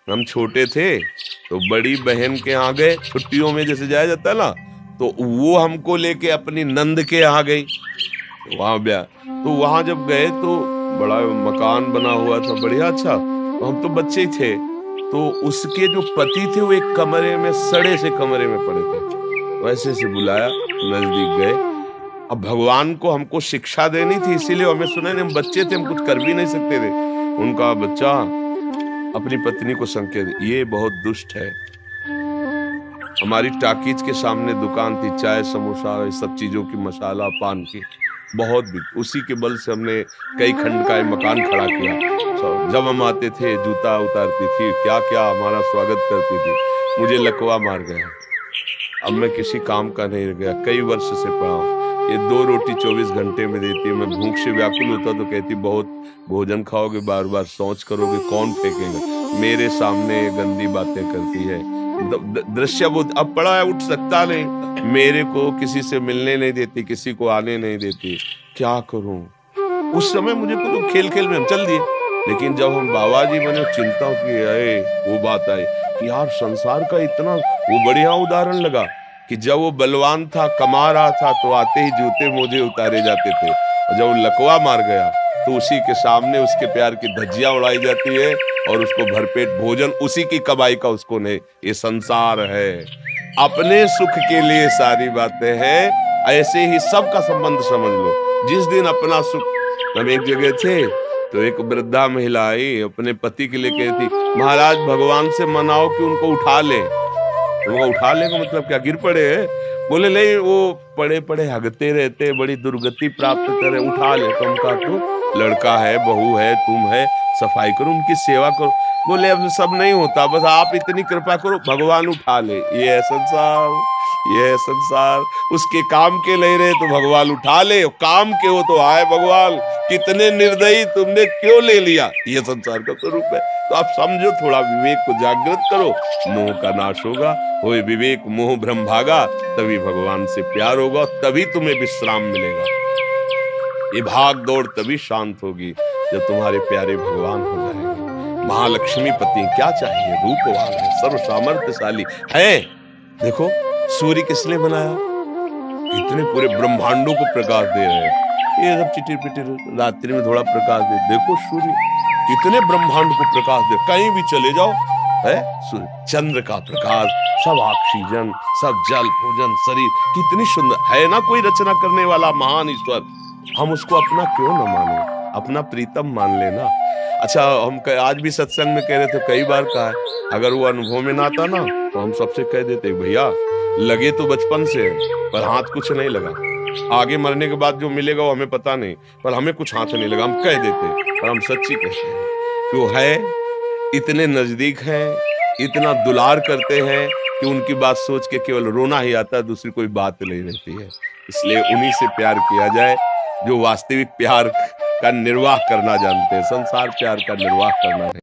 हम छोटे थे तो बड़ी बहन के यहाँ गए छुट्टियों में, जैसे जाया जाता है ना, तो वो हमको लेके अपनी नंद के यहाँ गई, वहां ब्याह। तो वहां जब गए तो बड़ा मकान बना हुआ था, बढ़िया अच्छा। तो हम तो बच्चे ही थे, तो उसके जो पति थे वो एक कमरे में, सड़े से कमरे में पड़े थे। वैसे से बुलाया, नजदीक गए। अब भगवान को हमको शिक्षा देनी थी, इसीलिए हमें सुना नहीं, हम बच्चे थे, हम कुछ कर भी नहीं सकते थे। उनका बच्चा अपनी पत्नी को संकेत, ये बहुत दुष्ट है। हमारी टाकीज के सामने दुकान थी, चाय समोसा इस सब चीजों की, मसाला पान की बहुत बिक, उसी के बल से हमने कई खंड का मकान खड़ा किया। जब हम आते थे जूता उतारती थी, क्या क्या हमारा स्वागत करती थी। मुझे लकवा मार गया, अब मैं किसी काम का नहीं रह गया, कई वर्ष से पड़ा हूं। ये 2 रोटी 24 घंटे में देती है, मैं भूख से व्याकुल होता तो कहती बहुत भोजन खाओगे, बार बार शौच करोगे, कौन फेंकेगा। मेरे सामने गंदी बातें करती है, दृश्य वो अब पड़ा है, उठ सकता नहीं, मेरे को किसी से मिलने नहीं देती, किसी को आने नहीं देती, क्या करूं। उस समय मुझे तो खेल खेल में हम चल दिए, लेकिन जब हम बाबा जी बने चिंता की आए, वो बात आई कि यार संसार का इतना, वो बढ़िया उदाहरण लगा कि जब वो बलवान था, कमा रहा था, तो आते ही जूते मोजे उतारे जाते थे, और जब वो लकवा मार गया तो उसी के सामने उसके प्यार की धज्जियां उड़ाई जाती है, और उसको भरपेट भोजन उसी की कमाई का उसको नहीं। ये संसार है, अपने सुख के लिए सारी बातें हैं, ऐसे ही सबका संबंध समझ लो। जिस दिन अपना सुख, हम एक जगह थे तो एक वृद्धा महिला आई, अपने पति के लिए कहती, महाराज भगवान से मनाओ कि उनको उठा ले। उनको उठा ले का मतलब क्या, गिर पड़े हैं? बोले नहीं, वो पड़े पड़े हगते रहते, बड़ी दुर्गति प्राप्त करे, उठा ले। तो हम कहा तो लड़का है, बहू है, तुम है, सफाई करो, उनकी सेवा करो। बोले अब सब नहीं होता, बस आप इतनी कृपा करो, भगवान उठा ले। ये है संसार, ये है संसार। उसके काम के नहीं रहे तो भगवान उठा ले, काम के हो तो आए भगवान, कितने निर्दयी, तुमने क्यों ले लिया। ये संसार का स्वरूप है। तो आप समझो, थोड़ा विवेक को जागृत करो, मोह का नाश होगा। होए विवेक मोह भ्रम भागा, तभी भगवान से प्यार होगा, तभी तुम्हें विश्राम मिलेगा। ये भाग दौड़ तभी शांत होगी जब तुम्हारे प्यारे भगवान हो जाएंगे। महालक्ष्मी पति क्या चाहिए, रूपवान है, सर्व सामर्थ्यशाली है। देखो सूर्य किसने बनाया, इतने पूरे ब्रह्मांडों को प्रकाश दे रहे हैं। ये सब चिटिर पिटिर रात्रि में थोड़ा प्रकाश दे, देखो सूर्य कितने ब्रह्मांड को प्रकाश दे, कहीं भी चले जाओ है सूर्य, चंद्र का प्रकाश, सब ऑक्सीजन, सब जल, भोजन, शरीर, कितनी सुंदर है ना। कोई रचना करने वाला महान ईश्वर, हम उसको अपना क्यों न माने, अपना प्रीतम मान लेना। अच्छा, हम आज भी सत्संग में कह रहे थे, कई बार कहा है, अगर वो अनुभव में ना आता ना तो हम सबसे कह देते, भैया लगे तो बचपन से पर हाथ कुछ नहीं लगा, आगे मरने के बाद जो मिलेगा वो हमें पता नहीं, पर हमें कुछ हाथ नहीं लगा। हम कह देते, पर हम सच्ची कहते हैं कि वो है, इतने नजदीक है, इतना दुलार करते हैं कि उनकी बात सोच के केवल रोना ही आता है, दूसरी कोई बात नहीं रहती है। इसलिए उन्हीं से प्यार किया जाए जो वास्तविक प्यार का निर्वाह करना जानते हैं, संसार प्यार का निर्वाह करना है।